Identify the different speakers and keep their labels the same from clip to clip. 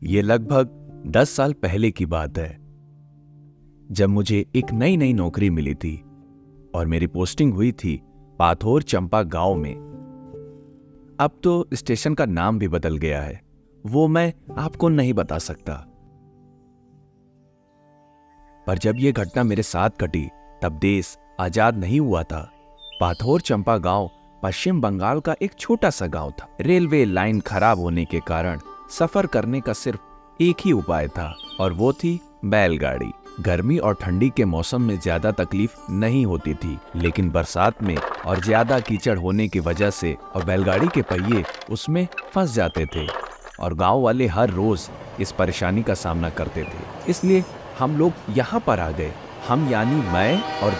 Speaker 1: ये लगभग 10 साल पहले की बात है, जब मुझे एक नई नई नौकरी मिली थी और मेरी पोस्टिंग हुई थी पाथोर चंपा गांव में। अब तो स्टेशन का नाम भी बदल गया है, वो मैं आपको नहीं बता सकता। पर जब यह घटना मेरे साथ घटी तब देश आजाद नहीं हुआ था। पाथोर चंपा गांव पश्चिम बंगाल का एक छोटा सा गांव था। रेलवे लाइन खराब होने के कारण सफर करने का सिर्फ एक ही उपाय था और वो थी बैलगाड़ी। गर्मी और ठंडी के मौसम में ज्यादा तकलीफ नहीं होती थी, लेकिन बरसात में और ज्यादा कीचड़ होने की वजह से और बैलगाड़ी के पहिए उसमें फंस जाते थे और गांव वाले हर रोज इस परेशानी का सामना करते थे। इसलिए हम लोग यहाँ पर आ गए। हम यानी मैं और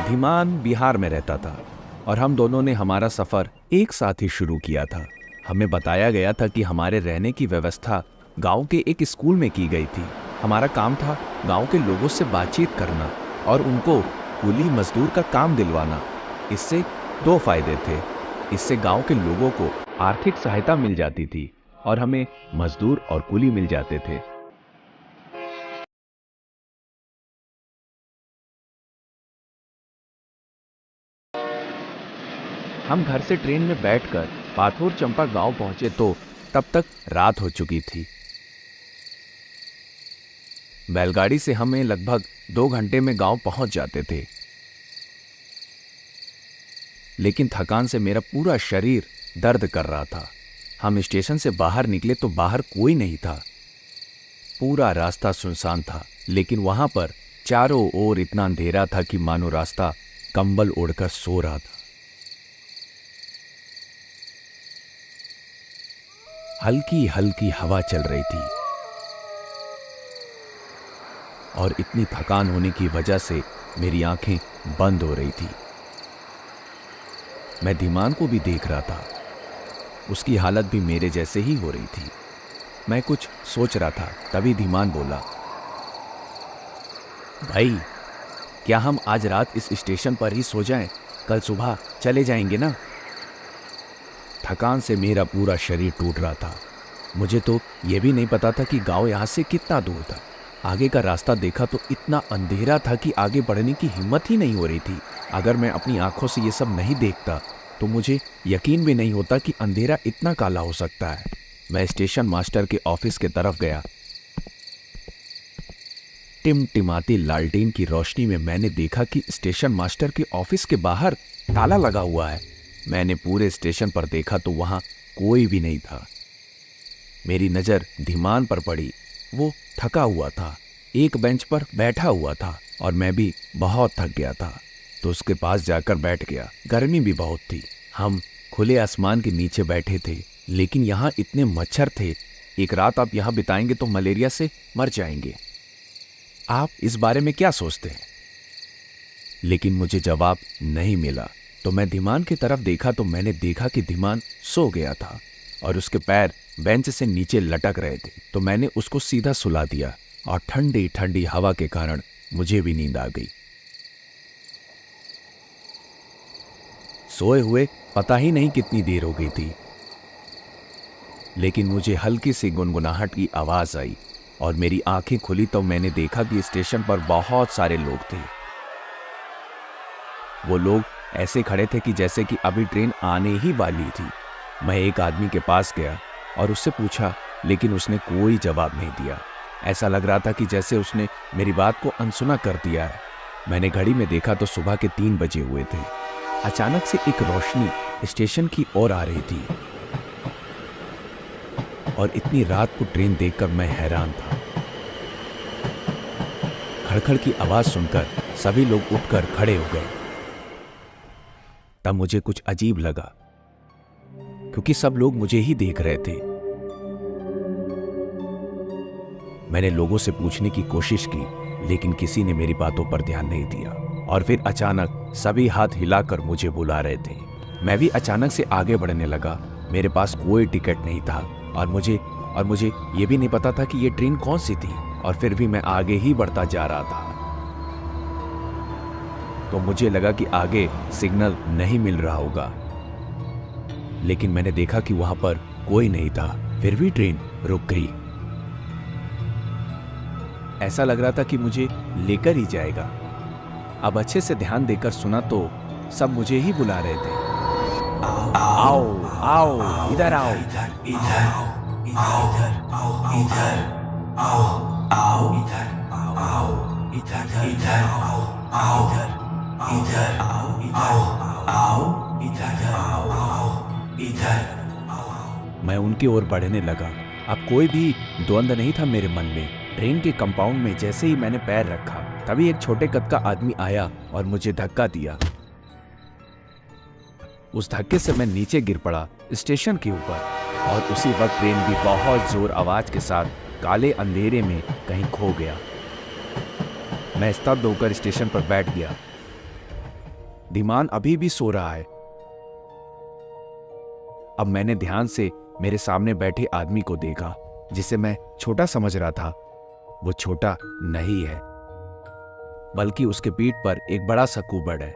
Speaker 1: धीमान बिहार में रहता था और हम दोनों ने हमारा सफर एक साथ ही शुरू किया था। हमें बताया गया था कि हमारे रहने की व्यवस्था गांव के एक स्कूल में की गई थी। हमारा काम था गांव के लोगों से बातचीत करना और उनको कूली मजदूर का काम दिलवाना। इससे दो फायदे थे। इससे गांव के लोगों को आर्थिक सहायता मिल जाती थी और हमें मजदूर और कूली मिल जाते थे। हम घर से ट्रेन में बैठकर पाथोर चंपा गांव पहुंचे तो तब तक रात हो चुकी थी। बैलगाड़ी से हमें लगभग 2 घंटे में गांव पहुंच जाते थे, लेकिन थकान से मेरा पूरा शरीर दर्द कर रहा था। हम स्टेशन से बाहर निकले तो बाहर कोई नहीं था। पूरा रास्ता सुनसान था, लेकिन वहां पर चारों ओर इतना अंधेरा था कि मानो रास्ता कंबल ओढ़कर सो रहा था। हल्की हल्की हवा चल रही थी और इतनी थकान होने की वजह से मेरी आंखें बंद हो रही थी। मैं धीमान को भी देख रहा था, उसकी हालत भी मेरे जैसे ही हो रही थी। मैं कुछ सोच रहा था, तभी धीमान बोला, भाई क्या हम आज रात इस स्टेशन पर ही सो जाएं? कल सुबह चले जाएंगे ना? थकान से मेरा पूरा शरीर टूट रहा था। मुझे तो यह भी नहीं पता था कि गांव यहां से कितना दूर था। आगे का रास्ता देखा तो इतना अंधेरा था कि आगे बढ़ने की हिम्मत ही नहीं हो रही थी। अगर मैं अपनी आंखों से ये सब नहीं देखता तो मुझे यकीन भी नहीं होता कि अंधेरा इतना काला हो सकता है। मैं स्टेशन मास्टर के ऑफिस के तरफ गया। टिमटिमाती लालटेन की रोशनी में मैंने देखा कि स्टेशन मास्टर के ऑफिस के बाहर ताला लगा हुआ है। मैंने पूरे स्टेशन पर देखा तो वहां कोई भी नहीं था। मेरी नजर धीमान पर पड़ी। वो थका हुआ था, एक बेंच पर बैठा हुआ था और मैं भी बहुत थक गया था, तो उसके पास जाकर बैठ गया। गर्मी भी बहुत थी। हम खुले आसमान के नीचे बैठे थे, लेकिन यहाँ इतने मच्छर थे। एक रात आप यहाँ बिताएंगे तो मलेरिया से मर जाएंगे। आप इस बारे में क्या सोचते हैं? लेकिन मुझे जवाब नहीं मिला। तो मैं धीमान की तरफ देखा तो मैंने देखा कि धीमान सो गया था और उसके पैर बेंच से नीचे लटक रहे थे। तो मैंने उसको सीधा सुला दिया और ठंडी ठंडी हवा के कारण मुझे भी नींद आ गई। सोए हुए पता ही नहीं कितनी देर हो गई थी, लेकिन मुझे हल्की सी गुनगुनाहट की आवाज आई और मेरी आंखें खुली तो मैंने देखा कि स्टेशन पर बहुत सारे लोग थे। वो लोग ऐसे खड़े थे कि जैसे कि अभी ट्रेन आने ही वाली थी। मैं एक आदमी के पास गया और उससे पूछा, लेकिन उसने कोई जवाब नहीं दिया। ऐसा लग रहा था कि जैसे उसने मेरी बात को अनसुना कर दिया है। मैंने घड़ी में देखा तो सुबह के 3 बजे हुए थे। अचानक से एक रोशनी स्टेशन की ओर आ रही थी और इतनी रात को ट्रेन देखकर मैं हैरान था। खड़खड़ की आवाज सुनकर सभी लोग उठकर खड़े हो गए। तब मुझे कुछ अजीब लगा, क्योंकि सब लोग मुझे ही देख रहे थे। मैंने लोगों से पूछने की कोशिश की, लेकिन किसी ने मेरी बातों पर ध्यान नहीं दिया और फिर अचानक सभी हाथ हिलाकर मुझे बुला रहे थे। मैं भी अचानक से आगे बढ़ने लगा। मेरे पास कोई टिकट नहीं था और मुझे ये भी नहीं पता था कि ये ट्रेन कौन सी थी, और फिर भी मैं आगे ही बढ़ता जा रहा था। तो मुझे लगा कि आगे सिग्नल नहीं मिल रहा होगा, लेकिन मैंने देखा कि वहां पर कोई नहीं था। फिर भी ट्रेन रुक गई ऐसा लग रहा था कि मुझे लेकर ही जाएगा। अब अच्छे से ध्यान देकर सुना तो सब मुझे ही बुला रहे थे। आओ आओ, इधर आओ। मैं उनकी ओर बढ़ने लगा। अब कोई भी द्वंद नहीं था मेरे मन में। ट्रेन के कंपाउंड में जैसे ही मैंने पैर रखा, तभी एक छोटे कद का आदमी आया और मुझे धक्का दिया। उस धक्के से मैं नीचे गिर पड़ा स्टेशन के ऊपर, और उसी वक्त ट्रेन भी बहुत जोर आवाज के साथ काले अंधेरे में कहीं खो गया। मैं स्तब्ध होकर स्टेशन पर बैठ गया। धीमान अभी भी सो रहा है। अब मैंने ध्यान से मेरे सामने बैठे आदमी को देखा, जिसे मैं छोटा समझ रहा था। वो छोटा नहीं है, बल्कि उसके पीठ पर एक बड़ा सा कुबड़ है।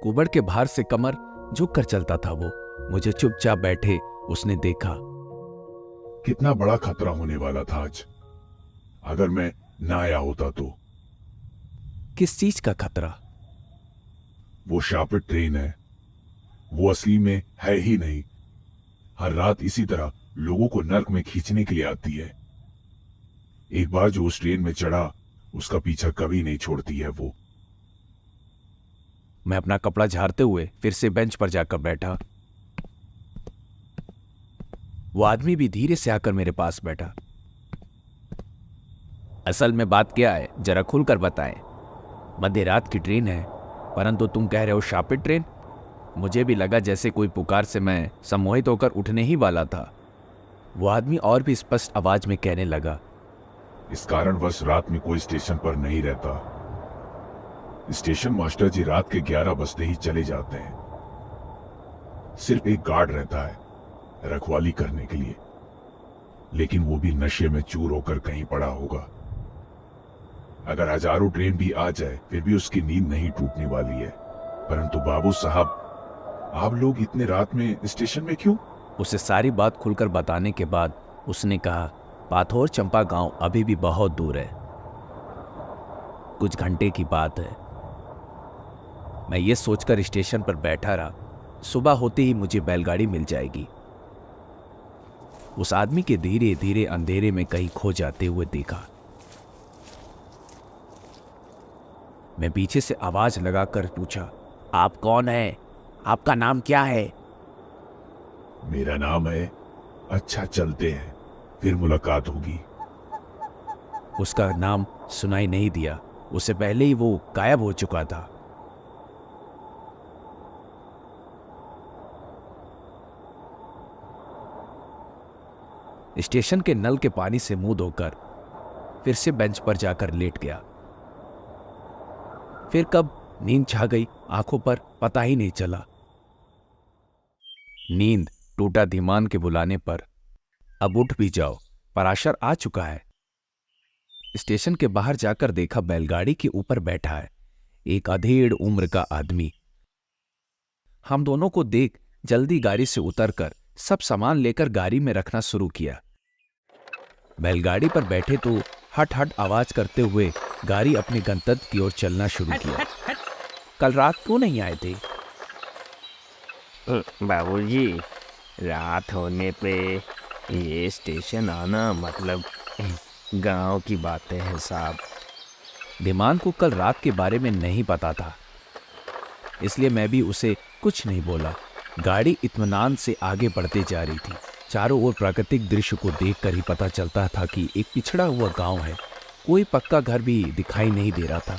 Speaker 1: कुबड़ के भार से कमर झुक कर चलता था वो। मुझे चुपचाप बैठे उसने देखा।
Speaker 2: कितना बड़ा खतरा होने वाला था आज, अगर मैं ना आया होता तो।
Speaker 1: किस चीज का खतरा?
Speaker 2: वो शापित ट्रेन है, वो असली में है ही नहीं। हर रात इसी तरह लोगों को नर्क में खींचने के लिए आती है। एक बार जो उस ट्रेन में चढ़ा, उसका पीछा कभी नहीं छोड़ती है वो।
Speaker 1: मैं अपना कपड़ा झाड़ते हुए फिर से बेंच पर जाकर बैठा। वो आदमी भी धीरे से आकर मेरे पास बैठा। असल में बात क्या है, जरा खुलकर बताएं। मध्य रात की ट्रेन है, परंतु तुम कह रहे हो शापित ट्रेन। मुझे भी लगा जैसे कोई पुकार से मैं सम्मोहित होकर उठने ही वाला था। वो आदमी और भी स्पष्ट आवाज में कहने लगा,
Speaker 2: इस कारणवश रात में कोई स्टेशन पर नहीं रहता। स्टेशन मास्टर जी रात के 11 बजते ही चले जाते हैं। सिर्फ एक गार्ड रहता है रखवाली करने के लिए, लेकिन वो भी नशे में चूर होकर कहीं पड़ा होगा। अगर हजारों ट्रेन भी आ जाए, फिर भी उसकी नींद नहीं टूटने वाली है। परंतु बाबू साहब, आप लोग इतने रात में स्टेशन में क्यों?
Speaker 1: उसे सारी बात खुलकर बताने के बाद उसने कहा, पाथोर चंपा गांव अभी भी बहुत दूर है, कुछ घंटे की बात है। मैं ये सोचकर स्टेशन पर बैठा रहा, सुबह होते ही मुझे बैलगाड़ी मिल जाएगी। उस आदमी के धीरे धीरे अंधेरे में कहीं खो जाते हुए देखा। मैं पीछे से आवाज लगाकर पूछा, आप कौन है? आपका नाम क्या है?
Speaker 2: मेरा नाम है। अच्छा चलते हैं, फिर मुलाकात होगी।
Speaker 1: उसका नाम सुनाई नहीं दिया। उससे पहले ही वो गायब हो चुका था। स्टेशन के नल के पानी से मुंह धोकर फिर से बेंच पर जाकर लेट गया। फिर कब नींद छा गई आंखों पर पता ही नहीं चला। नींद टूटा धीमान के बुलाने पर, अब उठ भी जाओ, पराशर आ चुका है। स्टेशन के बाहर जाकर देखा बैलगाड़ी के ऊपर बैठा है एक अधेड़ उम्र का आदमी। हम दोनों को देख जल्दी गाड़ी से उतरकर सब सामान लेकर गाड़ी में रखना शुरू किया। बैलगाड़ी पर बैठे तो हट हट आवाज करते हुए गाड़ी अपने गंतव्य की ओर चलना शुरू किया। कल रात क्यों नहीं आए थे?
Speaker 3: बाबूजी, रात होने पे ये स्टेशन आना मतलब गांव की बातें हैं साहब।
Speaker 1: धीमान को कल रात के बारे में नहीं पता था, इसलिए मैं भी उसे कुछ नहीं बोला। गाड़ी इत्मीनान से आगे बढ़ते जा रही थी। चारों ओर प्राकृतिक दृश्य को देखकर ही पता चलता था कि एक पिछड़ा हुआ गांव है। कोई पक्का घर भी दिखाई नहीं दे रहा था।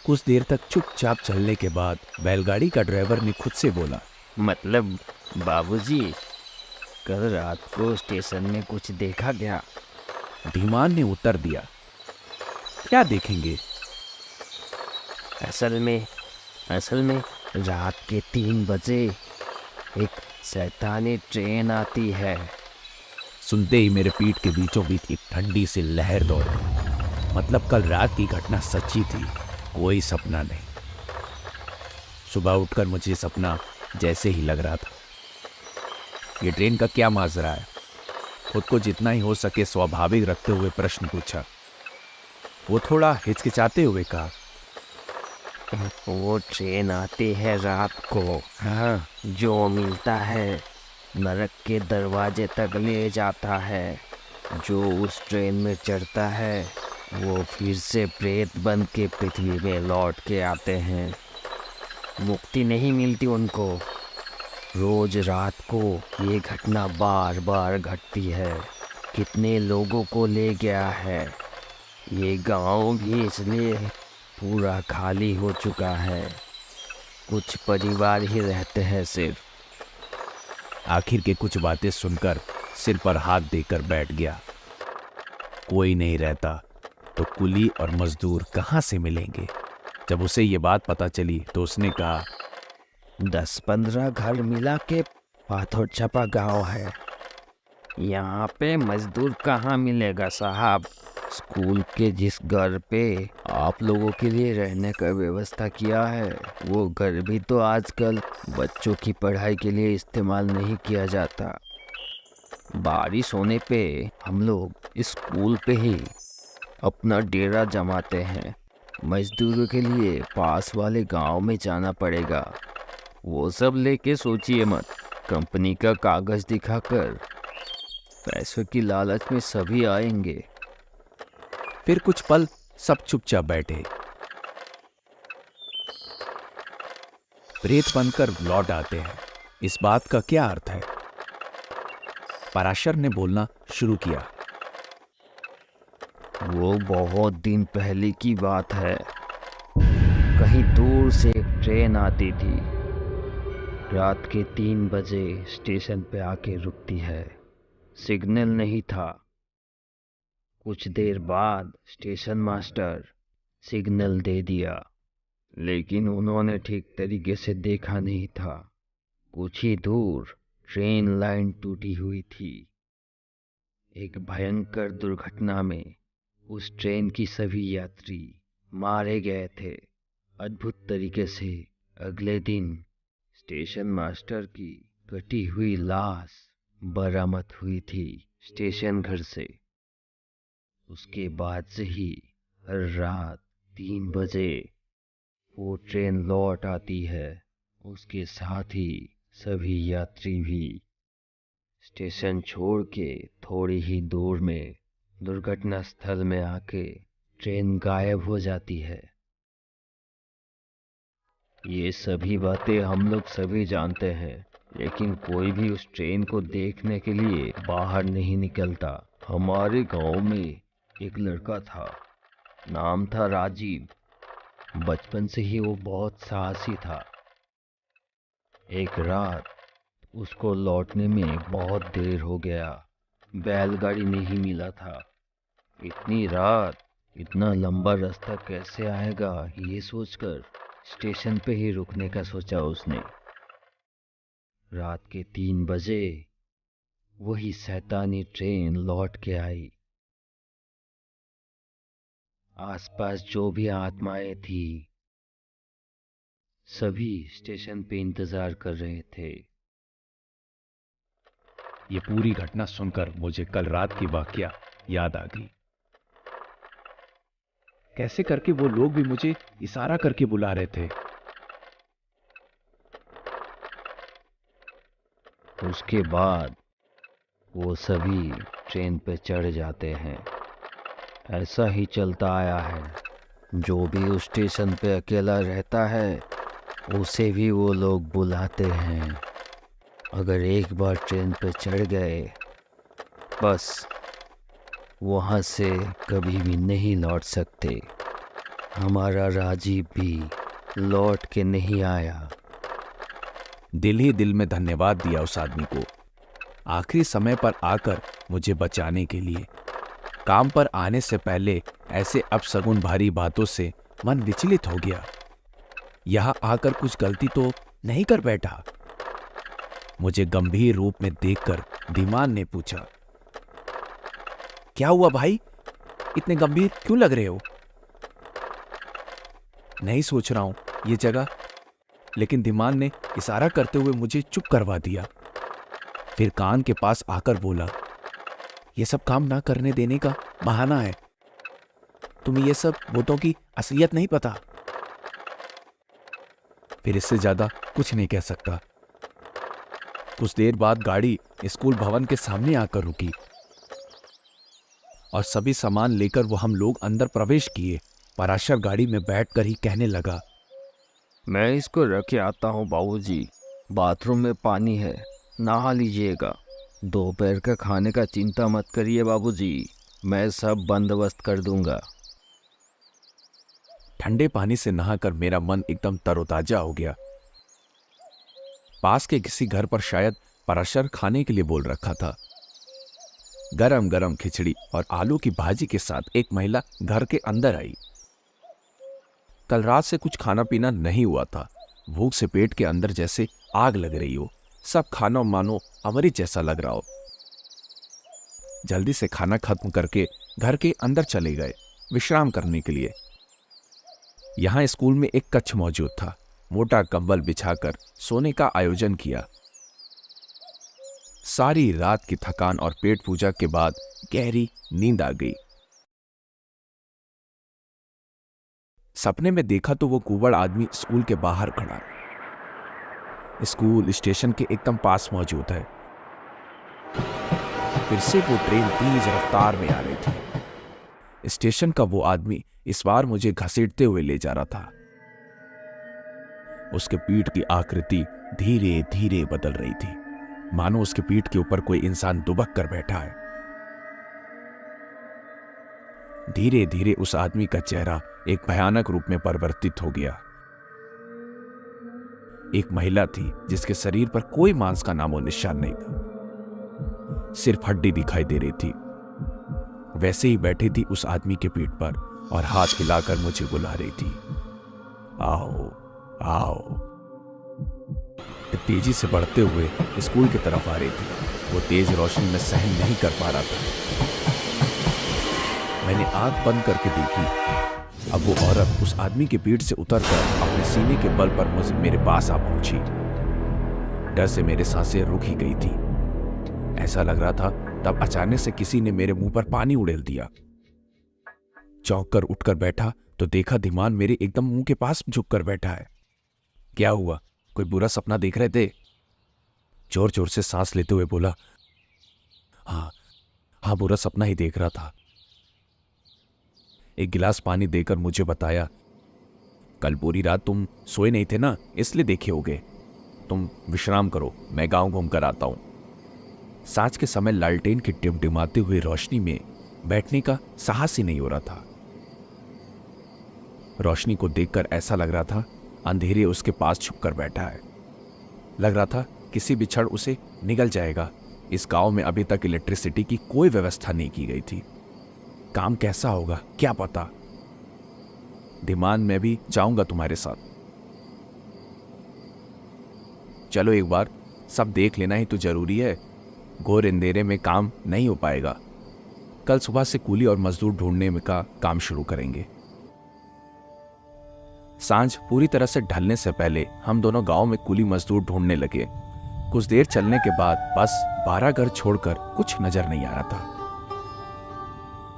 Speaker 1: कुछ देर तक चुपचाप चलने के बाद बैलगाड़ी का ड्राइवर ने खुद से बोला,
Speaker 3: मतलब बाबूजी, कल रात को स्टेशन में कुछ देखा क्या?
Speaker 1: धीमान ने उत्तर दिया, क्या देखेंगे?
Speaker 3: असल में रात के 3 बजे एक शैतानी ट्रेन आती है।
Speaker 1: सुनते ही मेरे पीठ के बीचों बीच एक ठंडी सी लहर दौड़ गई। मतलब कल रात की घटना सच्ची थी, कोई सपना नहीं। सुबह उठकर मुझे सपना जैसे ही लग रहा था। ये ट्रेन का क्या माजरा है? खुद को जितना ही हो सके स्वाभाविक रखते हुए प्रश्न पूछा। वो थोड़ा हिचकिचाते हुए कहा।
Speaker 3: वो ट्रेन आती है रात को,
Speaker 1: हाँ,
Speaker 3: जो मिलता है नरक के दरवाजे तक ले जाता है। जो उस ट्रेन में चढ़ता है वो फिर से प्रेत बन के पृथ्वी में लौट के आते हैं। मुक्ति नहीं मिलती उनको। रोज रात को ये घटना बार बार घटती है। कितने लोगों को ले गया है। ये गांव भी इसलिए पूरा खाली हो चुका है। कुछ परिवार ही रहते हैं सिर्फ।
Speaker 1: आखिर के कुछ बातें सुनकर सिर पर हाथ देकर बैठ गया। कोई नहीं रहता तो कुली और मजदूर कहाँ से मिलेंगे। जब उसे ये बात पता चली तो उसने कहा,
Speaker 3: 10-15 घर मिला के पाथर छपा गांव है। यहाँ पे मजदूर कहाँ मिलेगा साहब। स्कूल के जिस घर पे आप लोगों के लिए रहने का व्यवस्था किया है वो घर भी तो आजकल बच्चों की पढ़ाई के लिए इस्तेमाल नहीं किया जाता। बारिश होने पे हम लोग स्कूल पे ही अपना डेरा जमाते हैं। मजदूरों के लिए पास वाले गांव में जाना पड़ेगा। वो सब लेके सोचिए मत। कंपनी का कागज दिखाकर पैसों की लालच में सभी आएंगे।
Speaker 1: फिर कुछ पल सब चुपचाप बैठे। प्रेत बनकर लौट आते हैं, इस बात का क्या अर्थ है। पराशर ने बोलना शुरू किया।
Speaker 3: वो बहुत दिन पहले की बात है। कहीं दूर से एक ट्रेन आती थी। रात के 3 बजे स्टेशन पे आके रुकती है। सिग्नल नहीं था। कुछ देर बाद स्टेशन मास्टर सिग्नल दे दिया, लेकिन उन्होंने ठीक तरीके से देखा नहीं था। कुछ ही दूर ट्रेन लाइन टूटी हुई थी। एक भयंकर दुर्घटना में उस ट्रेन की सभी यात्री मारे गए थे। अद्भुत तरीके से अगले दिन स्टेशन मास्टर की कटी हुई लाश बरामद हुई थी स्टेशन घर से। उसके बाद से ही हर रात 3 बजे वो ट्रेन लौट आती है। उसके साथ ही सभी यात्री भी। स्टेशन छोड़ के थोड़ी ही दूर में दुर्घटना स्थल में आके ट्रेन गायब हो जाती है। ये सभी बातें हम लोग सभी जानते हैं, लेकिन कोई भी उस ट्रेन को देखने के लिए बाहर नहीं निकलता। हमारे गांव में एक लड़का था, नाम था राजीव। बचपन से ही वो बहुत साहसी था। एक रात उसको लौटने में बहुत देर हो गया। बैलगाड़ी नहीं मिला था। इतनी रात इतना लंबा रास्ता कैसे आएगा, ये सोचकर स्टेशन पे ही रुकने का सोचा उसने। रात के 3 बजे वही शैतानी ट्रेन लौट के आई। आसपास जो भी आत्माएं थी सभी स्टेशन पे इंतजार कर रहे थे।
Speaker 1: ये पूरी घटना सुनकर मुझे कल रात की वाकया याद आ गई। कैसे करके वो लोग भी मुझे इशारा करके बुला रहे थे।
Speaker 3: उसके बाद वो सभी ट्रेन पे चढ़ जाते हैं। ऐसा ही चलता आया है। जो भी उस स्टेशन पे अकेला रहता है उसे भी वो लोग बुलाते हैं। अगर एक बार ट्रेन पे चढ़ गए बस वहाँ से कभी भी नहीं लौट सकते। हमारा राजीव भी लौट के नहीं आया।
Speaker 1: दिल ही दिल में धन्यवाद दिया उस आदमी को, आखिरी समय पर आकर मुझे बचाने के लिए। काम पर आने से पहले ऐसे अपशगुन भारी बातों से मन विचलित हो गया। यहां आकर कुछ गलती तो नहीं कर बैठा। मुझे गंभीर रूप में देखकर धीमान ने पूछा, क्या हुआ भाई, इतने गंभीर क्यों लग रहे हो। नहीं सोच रहा हूं ये जगह, लेकिन धीमान ने इशारा करते हुए मुझे चुप करवा दिया। फिर कान के पास आकर बोला, यह सब काम ना करने देने का बहाना है। तुम्हें ये सब भूतों की असलियत नहीं पता। फिर इससे ज्यादा कुछ नहीं कह सकता। कुछ देर बाद गाड़ी स्कूल भवन के सामने आकर रुकी और सभी सामान लेकर वो हम लोग अंदर प्रवेश किए। पराशर गाड़ी में बैठकर ही कहने लगा,
Speaker 3: मैं इसको रख के आता हूँ बाबूजी। बाथरूम में पानी है, नहा लीजिएगा। दोपहर का खाने का चिंता मत करिए बाबूजी, मैं सब बंदोबस्त कर दूंगा।
Speaker 1: ठंडे पानी से नहाकर मेरा मन एकदम तरोताजा हो गया। पास के किसी घर पर शायद पराशर खाने के लिए बोल रखा था। गरम गरम खिचड़ी और आलू की भाजी के साथ एक महिला घर के अंदर आई। कल रात से कुछ खाना पीना नहीं हुआ था। भूख से पेट के अंदर जैसे आग लग रही हो। सब खाना मानो अमृत जैसा लग रहा हो। जल्दी से खाना खत्म करके घर के अंदर चले गए विश्राम करने के लिए। यहां स्कूल में एक कक्ष मौजूद था। मोटा कंबल बिछाकर सोने का आयोजन किया। सारी रात की थकान और पेट पूजा के बाद गहरी नींद आ गई। सपने में देखा तो वो कुंवड़ आदमी स्कूल के बाहर खड़ा है। स्कूल स्टेशन के एकदम पास मौजूद है। फिर से वो ट्रेन तेज रफ्तार में आ रही थी। स्टेशन का वो आदमी इस बार मुझे घसीटते हुए ले जा रहा था। उसके पीठ की आकृति धीरे धीरे बदल रही थी, मानो उसके पीठ के ऊपर कोई इंसान दुबक कर बैठा है। धीरे धीरे उस आदमी का चेहरा एक भयानक रूप में परिवर्तित हो गया। एक महिला थी जिसके शरीर पर कोई मांस का नामो निशान नहीं था, सिर्फ हड्डी दिखाई दे रही थी। वैसे ही बैठी थी उस आदमी के पीठ पर और हाथ हिलाकर मुझे बुला रही थी, आओ आओ। तेजी से बढ़ते हुए स्कूल की तरफ आ रही थी। वो तेज रोशनी में सहन नहीं कर पा रहा था। मैंने आंख बंद करके देखी। अब वो औरत उस आदमी के पीठ से उतरकर अपने सीने के बल पर मेरे पास आ पहुंची। डर से मेरे सांसें रुक ही गई थी। ऐसा लग रहा था तब अचानक से किसी ने मेरे मुंह पर पानी उड़ेल दिया। चौंक कर उठकर बैठा तो देखा धीमान मेरे एकदम मुंह के पास झुककर बैठा है। क्या हुआ, कोई बुरा सपना देख रहे थे? जोर जोर से सांस लेते हुए बोला, हाँ बुरा सपना ही देख रहा था। एक गिलास पानी देकर मुझे बताया, कल पूरी रात तुम सोए नहीं थे ना, इसलिए देखे होगे। तुम विश्राम करो, मैं गांव घूम कर आता हूं। सांझ के समय लालटेन की टिमटिमाती हुई रोशनी में बैठने का साहस ही नहीं हो रहा था। रोशनी को देखकर ऐसा लग रहा था अंधेरे उसके पास छुपकर बैठा है। लग रहा था किसी भी क्षण उसे निगल जाएगा। इस गांव में अभी तक इलेक्ट्रिसिटी की कोई व्यवस्था नहीं की गई थी। काम कैसा होगा क्या पता। धीमान, मैं भी जाऊंगा तुम्हारे साथ। चलो एक बार सब देख लेना ही तो जरूरी है। घोर अंधेरे में काम नहीं हो पाएगा। कल सुबह से कूली और मजदूर ढूंढने में का काम शुरू करेंगे। सांझ पूरी तरह से ढलने से पहले हम दोनों गांव में कूली मजदूर ढूंढने लगे। कुछ देर चलने के बाद बस 12 घर छोड़कर कुछ नजर नहीं आ रहा था।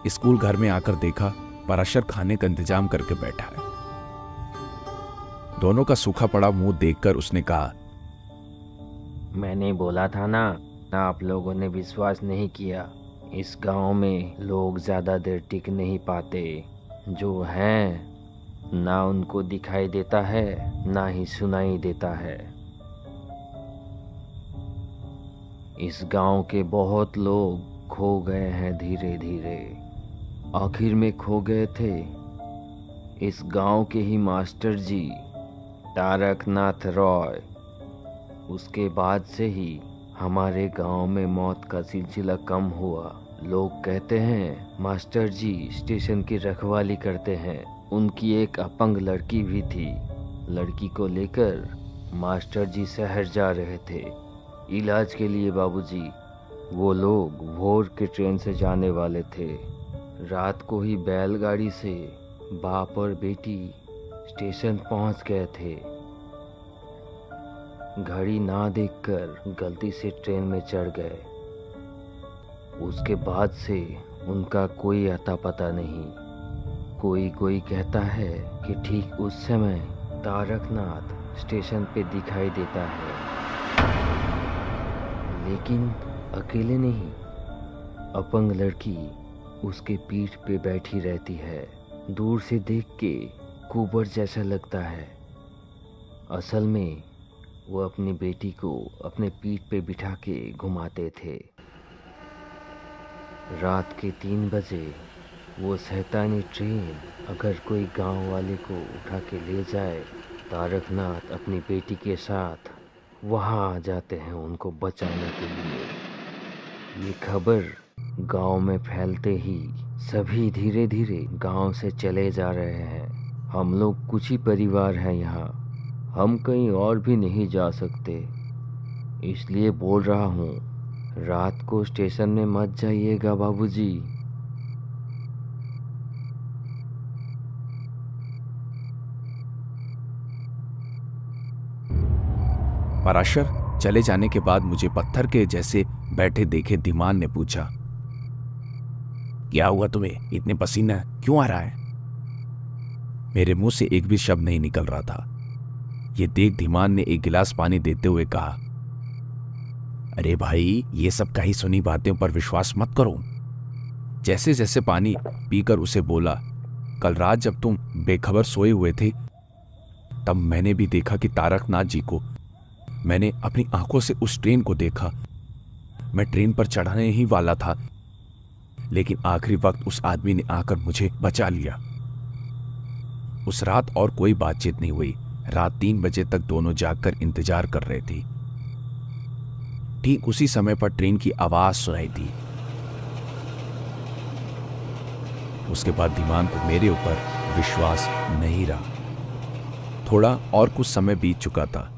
Speaker 1: स्कूल घर में आकर देखा पराशर खाने का इंतजाम करके बैठा है। दोनों का सूखा पड़ा मुंह देखकर उसने कहा,
Speaker 3: मैंने बोला था ना, आप लोगों ने विश्वास नहीं किया। इस गांव में लोग ज़्यादा देर टिक नहीं पाते। जो हैं ना उनको दिखाई देता है ना ही सुनाई देता है। इस गांव के बहुत लोग खो गए हैं धीरे धीरे। आखिर में खो गए थे इस गांव के ही मास्टर जी तारकनाथ रॉय। उसके बाद से ही हमारे गांव में मौत का सिलसिला कम हुआ। लोग कहते हैं मास्टर जी स्टेशन की रखवाली करते हैं। उनकी एक अपंग लड़की भी थी। लड़की को लेकर मास्टर जी शहर जा रहे थे इलाज के लिए बाबूजी। वो लोग भोर के ट्रेन से जाने वाले थे। रात को ही बैलगाड़ी से बाप और बेटी स्टेशन पहुंच गए थे। घड़ी ना देखकर गलती से ट्रेन में चढ़ गए। उसके बाद से उनका कोई अता पता नहीं। कोई कहता है कि ठीक उस समय तारकनाथ स्टेशन पे दिखाई देता है, लेकिन अकेले नहीं, अपंग लड़की उसके पीठ पे बैठी रहती है। दूर से देख के कुंवर जैसा लगता है। असल में वो अपनी बेटी को अपने पीठ पे बिठा के घुमाते थे। रात के 3 बजे वो शैतानी ट्रेन अगर कोई गांव वाले को उठा के ले जाए, तारकनाथ अपनी बेटी के साथ वहां आ जाते हैं उनको बचाने के लिए। ये खबर गांव में फैलते ही सभी धीरे धीरे गांव से चले जा रहे हैं। हम लोग कुछ ही परिवार हैं यहाँ, हम कहीं और भी नहीं जा सकते, इसलिए बोल रहा हूँ रात को स्टेशन में मत जाइएगा बाबूजी।
Speaker 1: पराशर चले जाने के बाद मुझे पत्थर के जैसे बैठे देखे धीमान ने पूछा, क्या हुआ तुम्हें? इतने पसीना क्यों आ रहा है? मेरे मुंह से एक भी शब्द नहीं निकल रहा था। ये देख धीमान ने एक गिलास पानी देते हुए कहा, अरे भाई, ये सब कहीं सुनी बातों पर विश्वास मत करो। जैसे जैसे पानी पीकर उसे बोला, कल रात जब तुम बेखबर सोए हुए थे तब मैंने भी देखा कि तारकनाथ जी को मैंने अपनी आंखों से उस ट्रेन को देखा। मैं ट्रेन पर चढ़ने ही वाला था, लेकिन आखिरी वक्त उस आदमी ने आकर मुझे बचा लिया। उस रात और कोई बातचीत नहीं हुई। रात 3 बजे तक दोनों जागकर इंतजार कर रहे थे। ठीक उसी समय पर ट्रेन की आवाज सुनाई दी। उसके बाद धीमान को मेरे ऊपर विश्वास नहीं रहा। थोड़ा और कुछ समय बीत चुका था।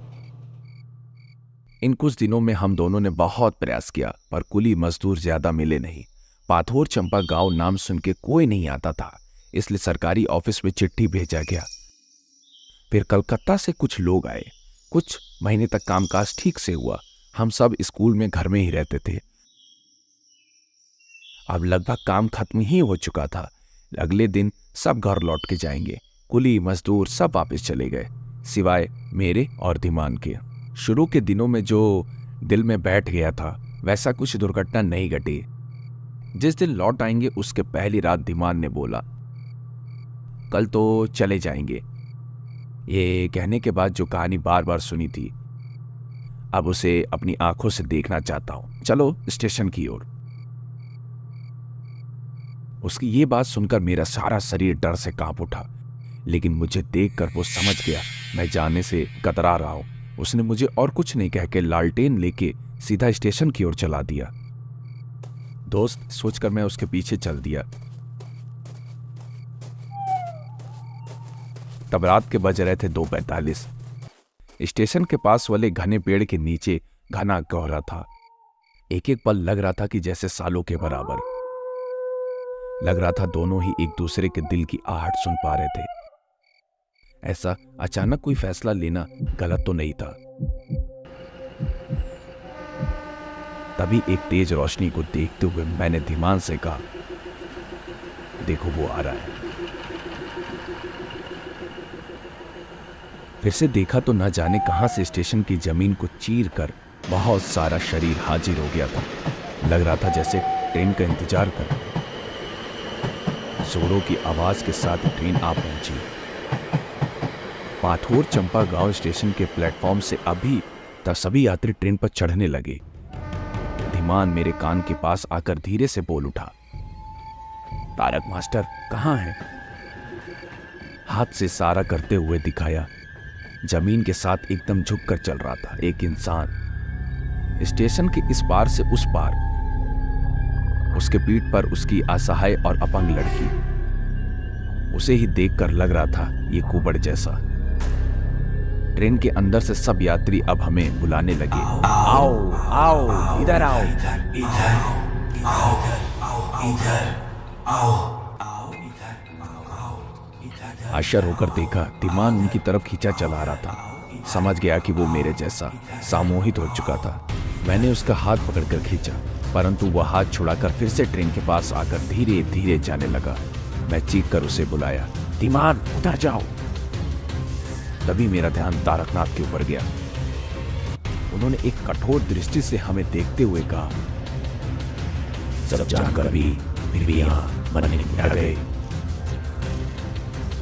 Speaker 1: इन कुछ दिनों में हम दोनों ने बहुत प्रयास किया, पर कुली मजदूर ज्यादा मिले नहीं। पाथोर चंपा गांव नाम सुन के कोई नहीं आता था, इसलिए सरकारी ऑफिस में चिट्ठी भेजा गया। फिर कलकत्ता से कुछ लोग आए। कुछ महीने तक कामकाज ठीक से हुआ। हम सब स्कूल में घर में ही रहते थे। अब लगभग काम खत्म ही हो चुका था। अगले दिन सब घर लौट के जाएंगे। कुली मजदूर सब वापस चले गए, सिवाय मेरे और धीमान के। शुरू के दिनों में जो दिल में बैठ गया था वैसा कुछ दुर्घटना नहीं घटी। जिस दिन लौट आएंगे उसके पहली रात धीमान ने बोला, कल तो चले जाएंगे। ये कहने के बाद जो कहानी बार बार सुनी थी, अब उसे अपनी आंखों से देखना चाहता हूं। चलो स्टेशन की ओर। उसकी ये बात सुनकर मेरा सारा शरीर डर से कांप उठा, लेकिन मुझे देखकर वो समझ गया मैं जाने से कतरा रहा हूं। उसने मुझे और कुछ नहीं कह के लालटेन लेके सीधा स्टेशन की ओर चला दिया। दोस्त सोचकर मैं उसके पीछे चल दिया। तब रात के बज रहे थे 2:45। स्टेशन के पास वाले घने पेड़ के नीचे घना कोहरा था। एक एक पल लग रहा था कि जैसे सालों के बराबर। लग रहा था दोनों ही एक दूसरे के दिल की आहट सुन पा रहे थे। ऐसा अचानक कोई फैसला लेना गलत तो नहीं था। तभी एक तेज रोशनी को देखते हुए मैंने धीमान से कहा, देखो वो आ रहा है। फिर से देखा तो न जाने कहां से स्टेशन की जमीन को चीर कर बहुत सारा शरीर हाजिर हो गया था। लग रहा था जैसे ट्रेन का इंतजार कर। जोरों की आवाज के साथ ट्रेन आ पहुंची। पाथोर चंपा गांव स्टेशन के प्लेटफॉर्म से अभी तक सभी यात्री ट्रेन पर चढ़ने लगे। धीमान मेरे कान के पास आकर धीरे से बोल उठा, तारक मास्टर कहां है? हाथ से इशारा करते हुए दिखाया। जमीन के साथ एकदम झुककर चल रहा था एक इंसान। स्टेशन के इस पार से उस पार। उसके पीठ पर उसकी असहाय और अपंग लड़की। उसे ही देखकर लग रहा था ये कुबड़ जैसा। ट्रेन के अंदर से सब यात्री अब हमें बुलाने लगे, आओ आओ इधर आओ। आश्चर्य होकर देखा, धीमान उनकी तरफ खींचा चला रहा था। समझ गया कि वो मेरे जैसा सामोहित हो चुका था। मैंने उसका हाथ पकड़कर खींचा, परंतु वह हाथ छुड़ाकर फिर से ट्रेन के पास आकर धीरे धीरे जाने लगा। मैं चीख कर उसे बुलाया, धीमान उधर जाओ। तभी मेरा ध्यान तारकनाथ के ऊपर गया। उन्होंने एक कठोर दृष्टि से हमें देखते हुए कहा, सब जानकर भी फिर भी यहां मरने नहीं आ गए।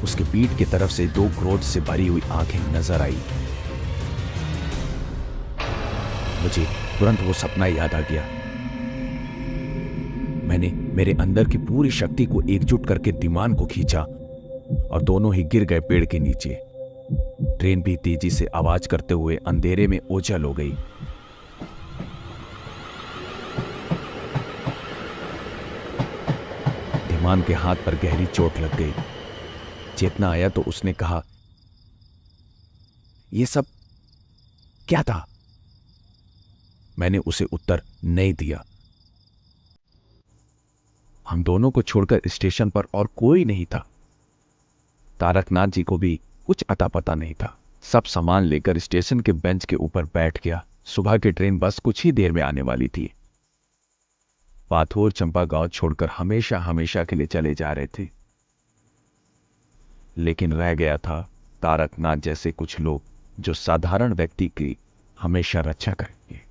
Speaker 1: उसके पीठ की तरफ से 2 क्रोध से भरी हुई आंखें नजर आई। मुझे तुरंत वो सपना याद आ गया। मैंने मेरे अंदर की पूरी शक्ति को एकजुट करके दीमान को खींचा और दोनों ही गिर गए पेड़ के नीचे। ट्रेन भी तेजी से आवाज करते हुए अंधेरे में ओझल हो गई। दीमान के हाथ पर गहरी चोट लग गई। चेतना आया तो उसने कहा, यह सब क्या था? मैंने उसे उत्तर नहीं दिया। हम दोनों को छोड़कर स्टेशन पर और कोई नहीं था। तारकनाथ जी को भी कुछ अता पता नहीं था। सब सामान लेकर स्टेशन के बेंच के ऊपर बैठ गया। सुबह की ट्रेन बस कुछ ही देर में आने वाली थी। पाथोर चंपा गांव छोड़कर हमेशा हमेशा के लिए चले जा रहे थे, लेकिन रह गया था तारकनाथ जैसे कुछ लोग जो साधारण व्यक्ति की हमेशा रक्षा करेंगे।